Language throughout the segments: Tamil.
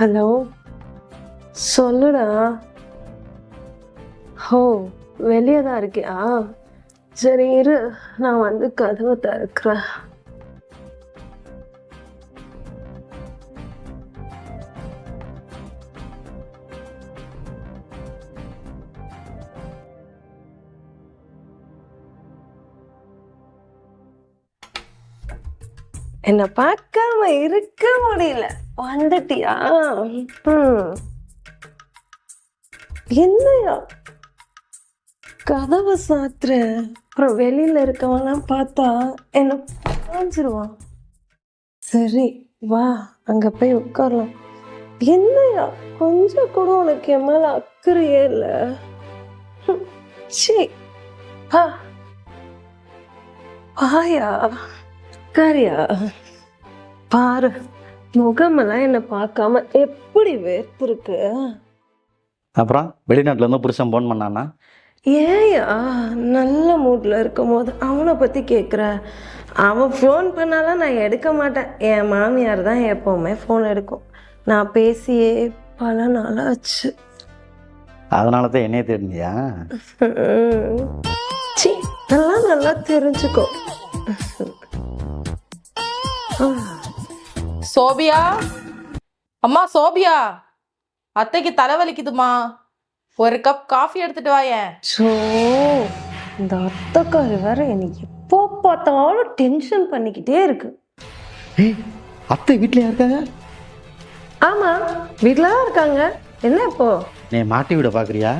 ஹலோ, சொல்லுடா. ஹோ, வெளியே தான் இருக்கியா? சரி இரு, நான் வந்து கதவை திறக்கிறேன். என்ன பார்க்காம இருக்க முடியல. வந்துட்டியா? என்னையா கதவை சாத்துற? அப்புறம் வெளியில இருக்கவங்கலாம் பார்த்தா என்ன பாஞ்சிருவான். சரி வா, அங்க போய் உட்காரலாம். என்னையா கொஞ்சம் கூட உனக்கு என் மேல அக்கறையே இல்ல. சீ, வா வாயா, உட்காரியா. பாரு, முகமெல்லாம் என்ன பார்க்காம எப்படி வேர்த்திருக்கு. அப்புறம் வெளிநாட்டுல இருந்து புருஷன் ஃபோன் பண்ணானா? ஏயா நல்ல மூட்ல இருக்கும் போது அவனை பத்தி கேட்குற? அவன் ஃபோன் பண்ணாலும் நான் எடுக்க மாட்டேன். என் மாமியார் தான் எப்போவுமே ஃபோன் எடுக்கும். நான் பேசியே பல நாள் ஆச்சு. அதனால தான் என்னைய தேடினியா? சீ, நல்லா தெரிஞ்சுக்கோ. சோபியா, அம்மா சோபியா, அத்தைக்கு தலைவலிக்குதுமா, ஒரு கப் காஃபி எடுத்துட்டு வாயேன். ஸோ இந்த அத்தைக்காரி வேற எனக்கு எப்போ பார்த்தாலும் டென்ஷன் பண்ணிக்கிட்டே இருக்கு. ஏய், அத்தை வீட்டில் இருக்காங்க? ஆமா, வீட்டில் தான் இருக்காங்க. என்ன இப்போ நீ மாட்டி விட பார்க்குறியா?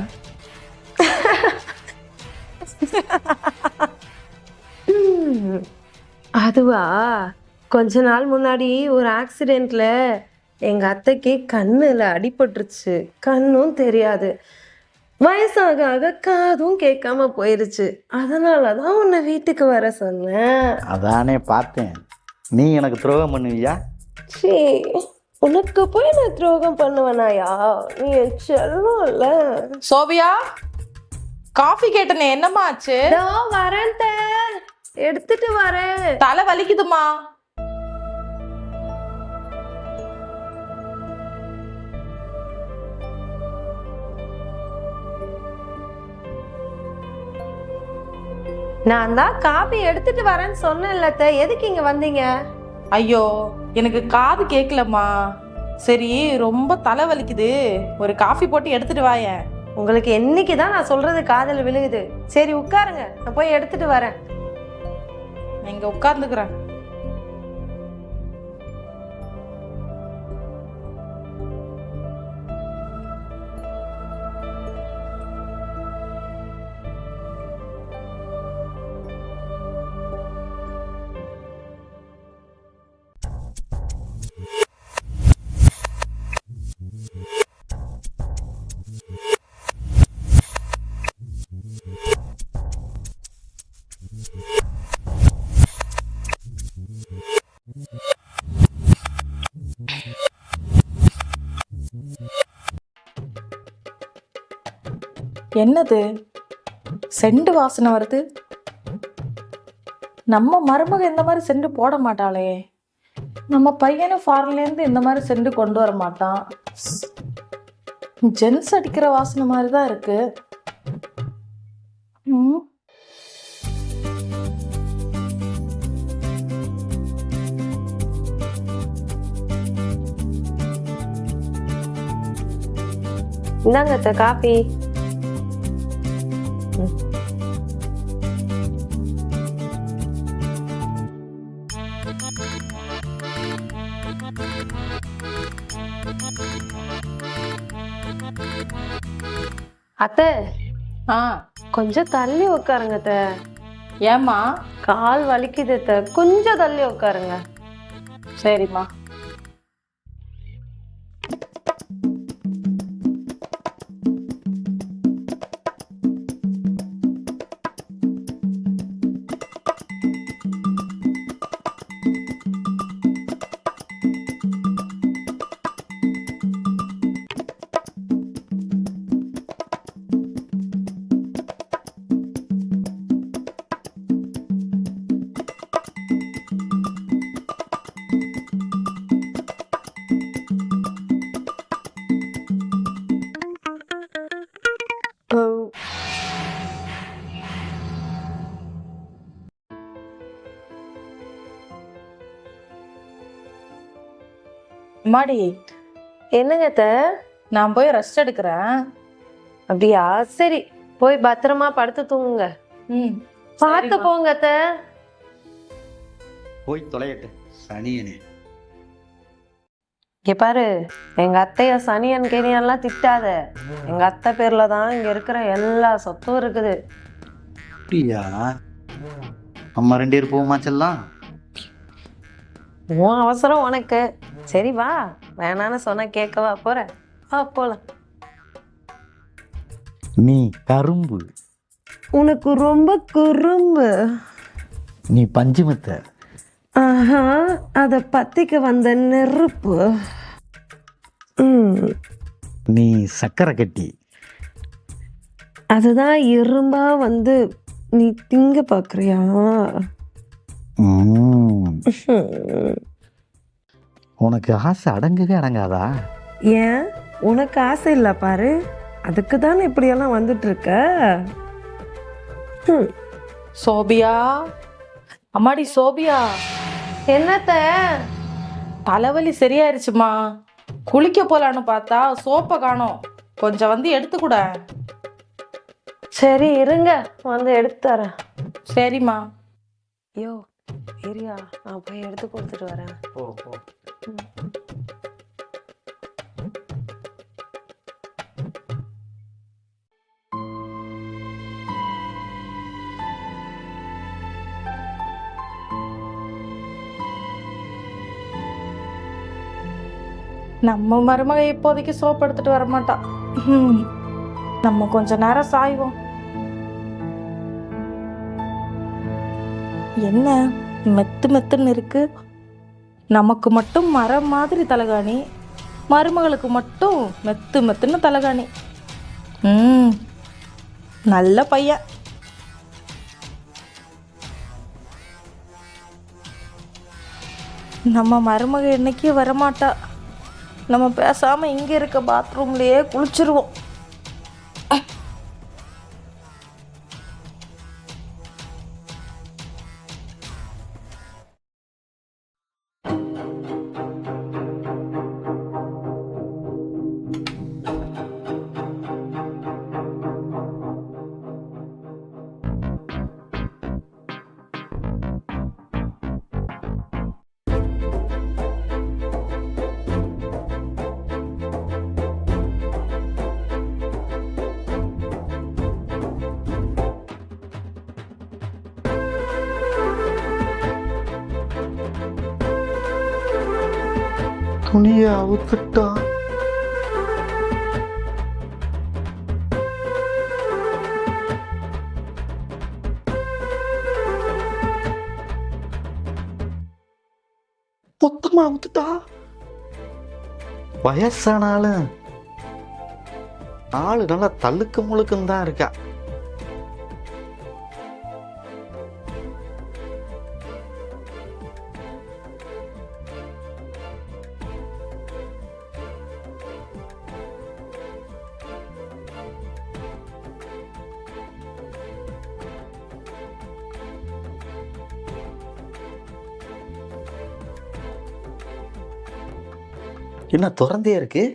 அதுவா, கொஞ்ச நாள் முன்னாடி ஒரு ஆக்சிடெண்ட்ல எங்க அத்தைக்கு கண்ணுல அடிபட்டுருச்சு. கண்ணும் தெரியாது. வயசாக ஆக காதும் கேட்காம போயிருச்சு. அதனாலதான் உன்னை வீட்டுக்கு வர சொன்னேன். அதானே பார்த்தேன். நீ எனக்கு துரோகம் பண்ணுவியா? சீ, உனக்கு போய் நான் துரோகம் பண்ணுவேனாயா? நீ என் செல்லம் இல்ல. சோபியா, காஃபி கேட்டனே, என்னம்மா ஆச்சு? வரேன், எடுத்துட்டு வரேன். தலை வலிக்குதுமா. நான் தான் காபி எடுத்துட்டு வரேன்னு சொன்னேன்ல. எதுக்கு இங்க வந்தீங்க? ஐயோ, எனக்கு காது கேட்கலம்மா. சரி, ரொம்ப தலை வலிக்குது, ஒரு காஃபி போட்டு எடுத்துட்டு வாயேன். உங்களுக்கு என்னைக்கு தான் நான் சொல்றது காதல் விழுகுது? சரி உட்காருங்க, நான் போய் எடுத்துட்டு வரேன். இங்க உட்கார்ந்துக்கிறேன். என்னது செண்டு வாசனை வருது? நம்ம மருமக இந்த மாதிரி செண்டு போட மாட்டாளே. நம்ம பையனும் ஃபாரின்லேருந்து இந்த மாதிரி செண்டு கொண்டு வர மாட்டான். ஜென்ஸ் அடிக்கிற வாசனை மாதிரி தான் இருக்கு. இந்தாங்க அத்தை காபி. அத்தை, கொஞ்சம் தள்ளி உட்காருங்க அத்தை. ஏம்மா? கால் வலிக்குது அத்தை, கொஞ்சம் தள்ளி உட்காருங்க. சரிம்மா. அம்மாடி, என்னங்க அத்தை? நான் போய் ரெஸ்ட் எடுக்கிறேன். அப்படியா? சரி, போய் பத்திரமா படுத்து தூங்குங்க. ம். பார்த்து சரிம்மா. போங்க அத்தை. போய் தொலையட்டு சனியனே. இங்க பாரு, எங்க அத்தைய சனியன் கேனியெல்லாம் திட்டாத. எங்க அத்தை பேர்ல தான் இங்க இருக்கிற எல்லா சொத்தும் இருக்குது. அப்படியா? அம்மா 2 பேர் போகுமா செல்லாம்? உன் அவசரம் உனக்கு. சரி வா, வேணான்னு சொன்னா கேட்கவா போற? வா போலாம். நீ கரும்பு, உனக்கு ரொம்ப குறும்பு. நீ பஞ்சுமத்தை, ஆஹா, அத பத்திக்க வந்த நெருப்பு. நீ சக்கரை கட்டி, அதுதான் இரும்பா வந்து நீ திங்க பாக்குறியா? உனக்கு ஆசை அடங்கவே அடங்காதா? ஏன் உனக்கு ஆசை இல்ல பாரு, அதுக்கு தானே இப்படியெல்லாம் வந்துட்டு இருக்க. சோபியா, அம்மாடி சோபியா, என்னத்த? தலைவலி சரியாயிருச்சுமா. குளிக்க போலான்னு பார்த்தா சோப்பை காணோம். கொஞ்சம் வந்து எடுத்துக்கூட. சரி இருங்க, வந்து எடுத்து தரேன். சரிம்மா. ஐயோ ஏரியா, நான் போய் எடுத்து கொடுத்துட்டு வரேன். போ போ. நம்ம மருமக இப்போதைக்கு சோப்பு எடுத்துட்டு வர மாட்டா. நம்ம கொஞ்ச நேரம் சாய்வோம். என்ன மெத்து மெத்துன்னு இருக்கு? நமக்கு மட்டும் மரம் மாதிரி தலகாணி, மருமகளுக்கு மட்டும் மெத்து மெத்துன்னு தலகாணி. நல்ல பையன். நம்ம மருமக என்னைக்கு வரமாட்டா. நம்ம பேசாம இங்க இருக்க பாத்ரூம்லயே குளிச்சிருவோம். துணியை அவுத்துட்டா. மொத்தமா அவுத்துட்டா. வயசானாலும் ஆளு நல்லா தள்ளுக்கு முழுக்கும் தான் இருக்கா. என்ன திறந்தே இருக்கு?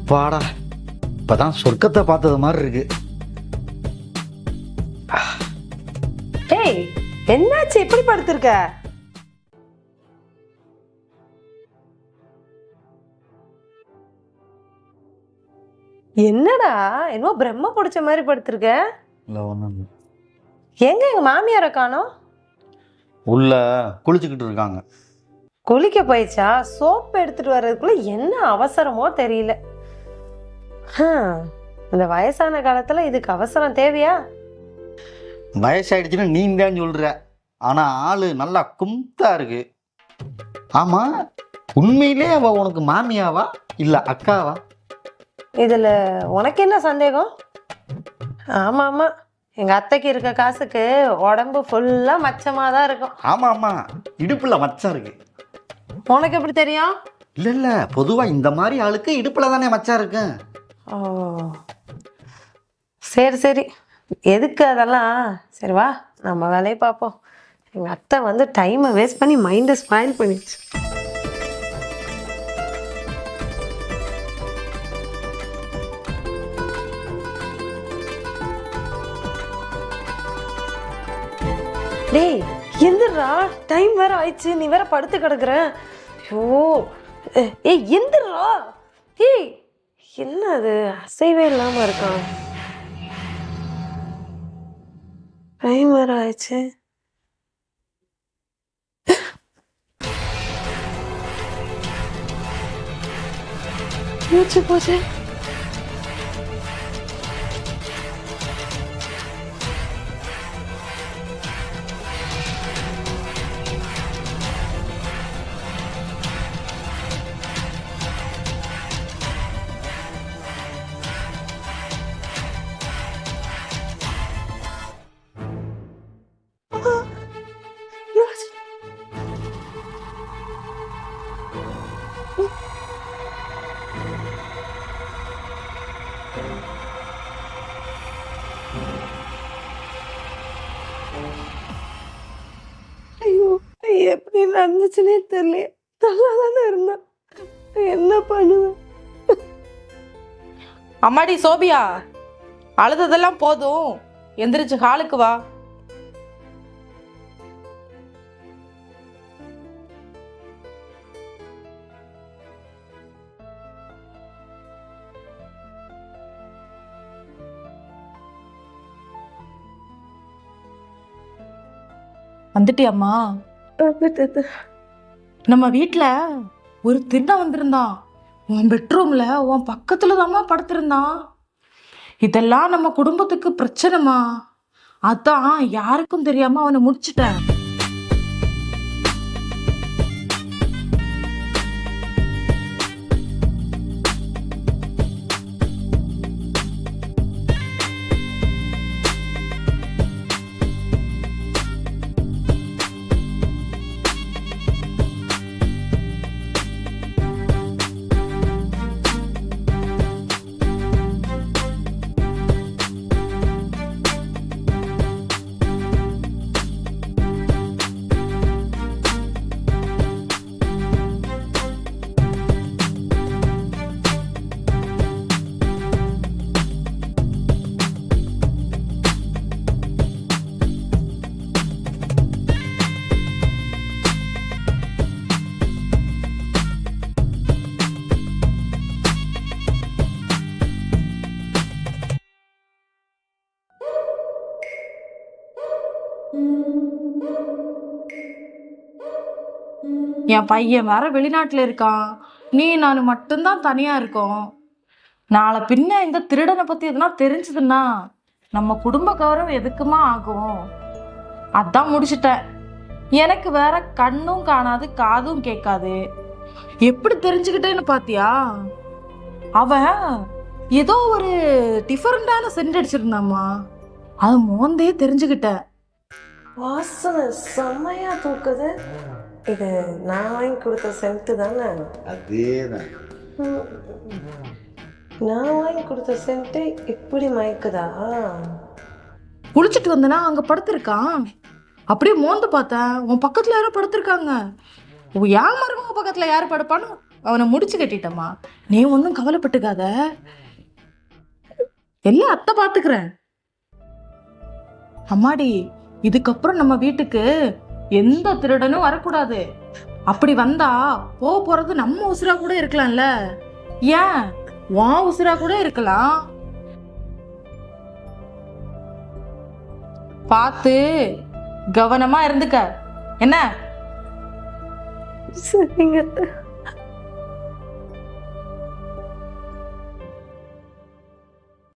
அப்பாடா, இப்பதான் சொர்க்கத்தை பார்த்தது மாதிரி இருக்கு. ஏய், என்னாச்சு எப்படி படுத்திருக்க? என்னடா என்னமோ பிரம்ம பிடிச்ச மாதிரி படுத்திருக்க? இல்லை ஒன்றும் எங்க எங்க மாமியாரை காணோம்? உள்ள குளிச்சுக்கிட்டு இருக்காங்க. குளிக்க போயிடுச்சா? சோப்பு எடுத்துட்டு வர்றதுக்குள்ள என்ன அவசரமோ தெரியல. இந்த வயசான காலத்துல இதுக்கு அவசரம் தேவையா? வயசாயிடுச்சுன்னு நீ தான் சொல்ற, ஆனா ஆளு நல்லா கும்தா இருக்கு. ஆமா, உண்மையிலே அவ உனக்கு மாமியாவா இல்ல அக்காவா? இதுல உனக்கு என்ன சந்தேகம்? ஆமா ஆமா, எங்க அத்தைக்கு இருக்க காசுக்கு உடம்பு ஃபுல்லா மச்சமா தான் இருக்கும். ஆமா ஆமா, இடுப்புல மச்சம் இருக்கு. உனக்கு எப்படி தெரியும்? இல்ல இல்ல, பொதுவா இந்த மாதிரி ஆளுக்கு இடுப்புல தானே மச்சம் இருக்கு. ஓ சரி சரி, எதுக்கு அதெல்லாம்? சரி வா, நம்ம வேலையை பார்ப்போம். எங்கள் அத்தை வந்து டைமை வேஸ்ட் பண்ணி மைண்டை ஸ்பாயில் பண்ணிடுச்சு. டேய் எந்திரா, டைம் வேற ஆயிடுச்சு, நீ வேற படுத்து கிடக்குற. ஐயோ ஏய் எந்திரா. ஏய் என்ன அது அசைவே இல்லாம இருக்கான்? டைம் வேற ஆயிடுச்சு. மூச்சு போச்சு. ஐயோ எப்படி நடந்துச்சுன்னே தெரியல. நல்லா தானே இருந்தேன், என்ன பண்ணுவேன்? அம்மாடி சோபியா, அழுததெல்லாம் போதும், எந்திரிச்சு ஹாலுக்கு வா. வந்துட்டியம்மா? நம்ம வீட்ல ஒரு திருடன் வந்திருந்தான். உன் பெட்ரூம்ல உன் பக்கத்துல தாம்மா படுத்திருந்தான். இதெல்லாம் நம்ம குடும்பத்துக்கு பிரச்சனைமா. அதான் யாருக்கும் தெரியாம அவனை முடிச்சிட்டேன். என் பையன் வேற வெளிநாட்டுல இருக்கான், நீ நான் மட்டும்தான் தனியா இருக்கோம். நாளை பின்ன இந்த திருடனை பத்தி எதுனா தெரிஞ்சதுன்னா நம்ம குடும்ப கௌரவம் எதுக்குமா ஆகும்? அதான் முடிச்சிட்டேன். எனக்கு வேற கண்ணும் காணாது காதும் கேட்காது. எப்படி தெரிஞ்சுக்கிட்டேன்னு பாத்தியா? அவன் ஏதோ ஒரு டிஃபரெண்டான சென்ட் அடிச்சிருந்தாம்மா, அது மோந்தே தெரிஞ்சுக்கிட்டேன். வாசனை செம்மையா தூக்குது. இது நான் வாங்கி கொடுத்த சென்ட்டு தானே? அதேதான். நான் வாங்கி கொடுத்த சென்ட்டு இப்படி மயக்குதா? குளிச்சுட்டு வந்தனா அங்க படுத்திருக்கான். அப்படியே மோந்து பார்த்தேன், உன் பக்கத்துல யாரோ படுத்திருக்காங்க. யார் மருமக பக்கத்துல யாரு படுப்பான்னு அவனை முடிச்சு கட்டிட்டம்மா. நீ ஒன்றும் கவலைப்பட்டுக்காத, எல்லாம் அத்தை பாத்துக்கிறேன். அம்மாடி, இதுக்கப்புறம் நம்ம வீட்டுக்கு எந்த திருடனும் வரக்கூடாது. அப்படி வந்தா போறது நம்ம உசுரா கூட இருக்கலாம்ல. ஏன் உன் உசுரா கூட இருக்கலாம். பார்த்து கவனமா இருந்துக்க என்ன? சரிங்க